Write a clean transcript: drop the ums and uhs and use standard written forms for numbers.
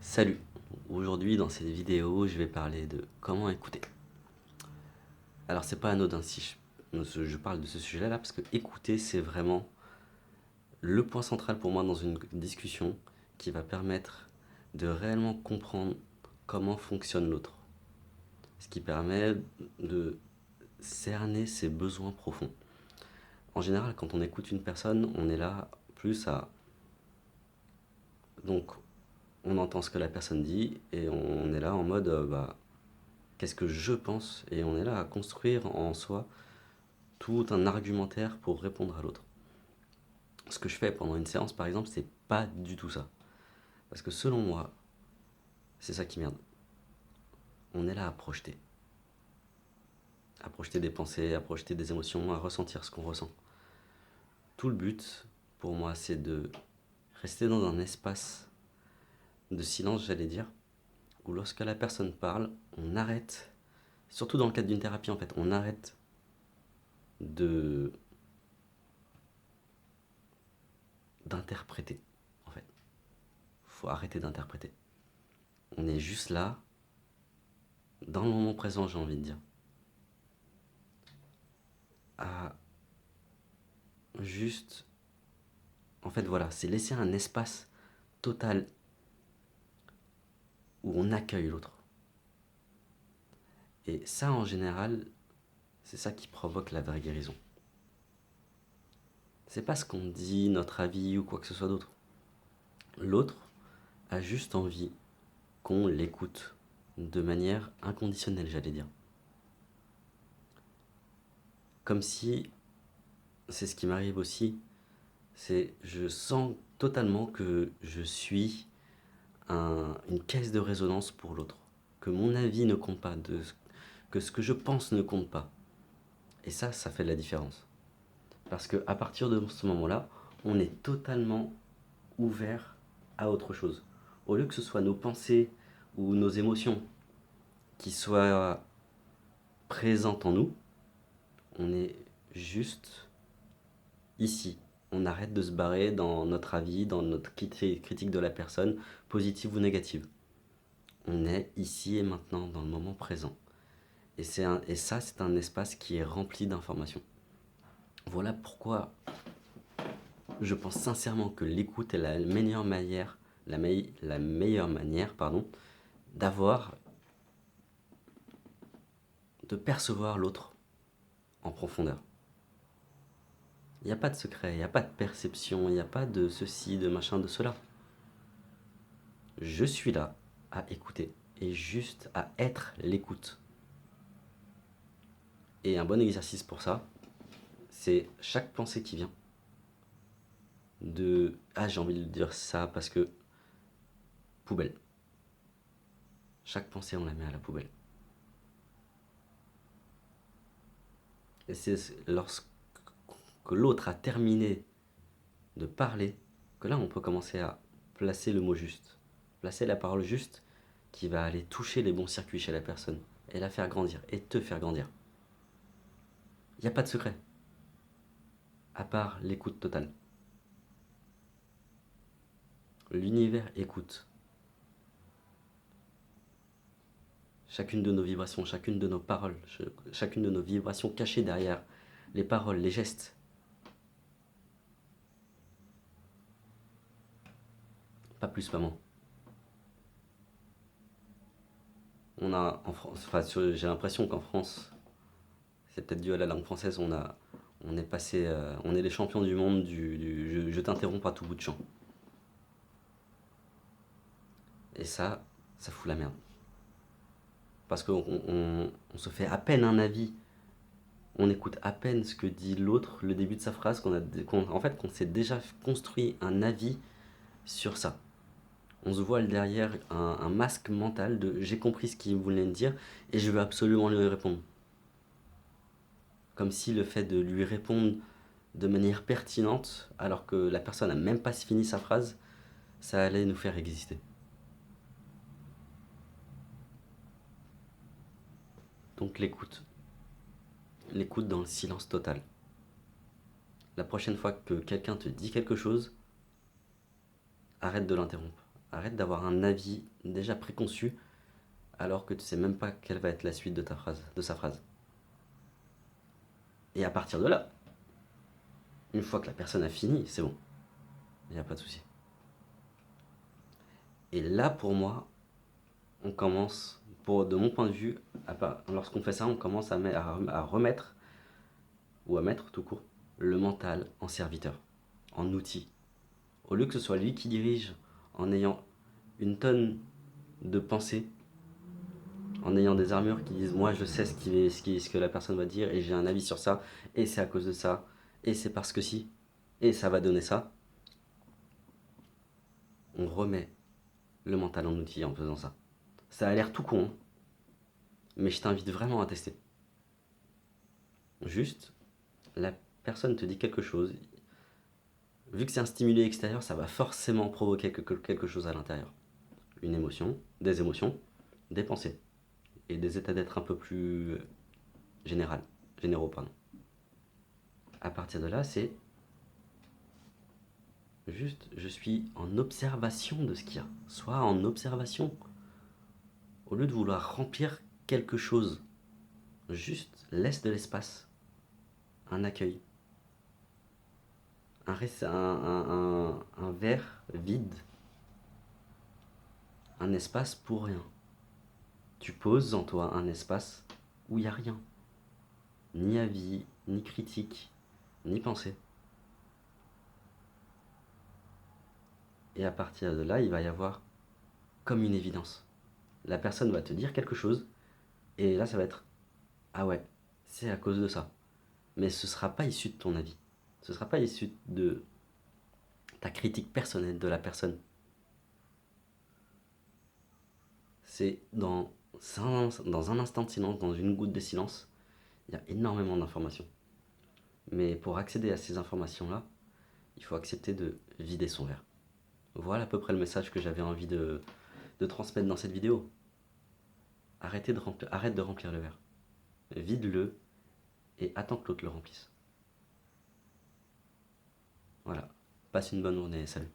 Salut, aujourd'hui dans cette vidéo je vais parler de comment écouter. Alors c'est pas anodin si je parle de ce sujet-là parce que écouter c'est vraiment le point central pour moi dans une discussion qui va permettre de réellement comprendre comment fonctionne l'autre. Ce qui permet de cerner ses besoins profonds. En général quand on écoute une personne on est là plus à... Donc on entend ce que la personne dit et on est là en mode qu'est-ce que je pense et on est là à construire en soi tout un argumentaire pour répondre à l'autre. Ce que je fais pendant une séance par exemple, c'est pas du tout ça. Parce que selon moi, c'est ça qui merde. On est là à projeter des pensées, à projeter des émotions, à ressentir ce qu'on ressent. Tout le but pour moi, c'est de rester dans un espace de silence, j'allais dire, où lorsque la personne parle, on arrête, surtout dans le cadre d'une thérapie en fait, on arrête de d'interpréter en fait. Faut arrêter d'interpréter. On est juste là, dans le moment présent, j'ai envie de dire, à juste, en fait voilà, c'est laisser un espace total où on accueille l'autre. Et ça en général, c'est ça qui provoque la vraie guérison. C'est pas ce qu'on dit, notre avis ou quoi que ce soit d'autre. L'autre a juste envie qu'on l'écoute de manière inconditionnelle, j'allais dire. Comme si, c'est ce qui m'arrive aussi, c'est je sens totalement que je suis une caisse de résonance pour l'autre. Que mon avis ne compte pas, que ce que je pense ne compte pas. Et ça fait de la différence. Parce qu'à partir de ce moment-là, on est totalement ouvert à autre chose. Au lieu que ce soit nos pensées ou nos émotions qui soient présentes en nous, on est juste ici. On arrête de se barrer dans notre avis, dans notre critique de la personne, positive ou négative. On est ici et maintenant, dans le moment présent. Et ça, c'est un espace qui est rempli d'informations. Voilà pourquoi je pense sincèrement que l'écoute est la meilleure manière, la meilleure manière, pardon, d'avoir, de percevoir l'autre en profondeur. Il n'y a pas de secret, il n'y a pas de perception, il n'y a pas de ceci, de machin, de cela. Je suis là à écouter et juste à être l'écoute. Et un bon exercice pour ça, c'est chaque pensée qui vient de ah j'ai envie de dire ça parce que poubelle. Chaque pensée on la met à la poubelle. Et c'est lorsque l'autre a terminé de parler que là on peut commencer à placer le mot juste, placer la parole juste qui va aller toucher les bons circuits chez la personne et la faire grandir et te faire grandir. Il n'y a pas de secret, à part l'écoute totale. L'univers écoute. Chacune de nos vibrations, chacune de nos paroles, chacune de nos vibrations cachées derrière les paroles, les gestes. Pas plus, pas moins. On a en France, enfin, j'ai l'impression qu'en France, c'est peut-être dû à la langue française, on est passé, on est les champions du monde je t'interromps à tout bout de champ. Et ça fout la merde. Parce qu'on se fait à peine un avis, on écoute à peine ce que dit l'autre, le début de sa phrase, en fait qu'on s'est déjà construit un avis sur ça. On se voile derrière un masque mental de j'ai compris ce qu'il voulait me dire et je veux absolument lui répondre. Comme si le fait de lui répondre de manière pertinente, alors que la personne n'a même pas fini sa phrase, ça allait nous faire exister. Donc l'écoute. L'écoute dans le silence total. La prochaine fois que quelqu'un te dit quelque chose, arrête de l'interrompre. Arrête d'avoir un avis déjà préconçu alors que tu sais même pas quelle va être la suite de sa phrase. Et à partir de là, une fois que la personne a fini, c'est bon. Il n'y a pas de souci. Et là, pour moi, on commence, de mon point de vue, lorsqu'on fait ça, on commence à remettre, ou à mettre tout court, le mental en serviteur, en outil. Au lieu que ce soit lui qui dirige en ayant une tonne de pensées, en ayant des armures qui disent moi je sais ce que la personne va dire et j'ai un avis sur ça, et c'est à cause de ça, et c'est parce que si, et ça va donner ça, on remet le mental en outil en faisant ça. Ça a l'air tout con, hein, mais je t'invite vraiment à tester. Juste, la personne te dit quelque chose, vu que c'est un stimulé extérieur, ça va forcément provoquer quelque chose à l'intérieur. Une émotion, des pensées, et des états d'être un peu plus généraux, pardon. À partir de là, c'est juste, je suis en observation de ce qu'il y a. Sois en observation. Au lieu de vouloir remplir quelque chose, juste laisse de l'espace, un accueil, un verre vide, un espace pour rien. Tu poses en toi un espace où il n'y a rien. Ni avis, ni critique, ni pensée. Et à partir de là, il va y avoir comme une évidence. La personne va te dire quelque chose, et là ça va être ah ouais, c'est à cause de ça. Mais ce ne sera pas issu de ton avis. Ce ne sera pas issu de ta critique personnelle de la personne. C'est dans un instant de silence, dans une goutte de silence, il y a énormément d'informations. Mais pour accéder à ces informations-là, il faut accepter de vider son verre. Voilà à peu près le message que j'avais envie de transmettre dans cette vidéo. Arrête de remplir le verre. Vide-le et attends que l'autre le remplisse. Voilà. Passe une bonne journée. Salut.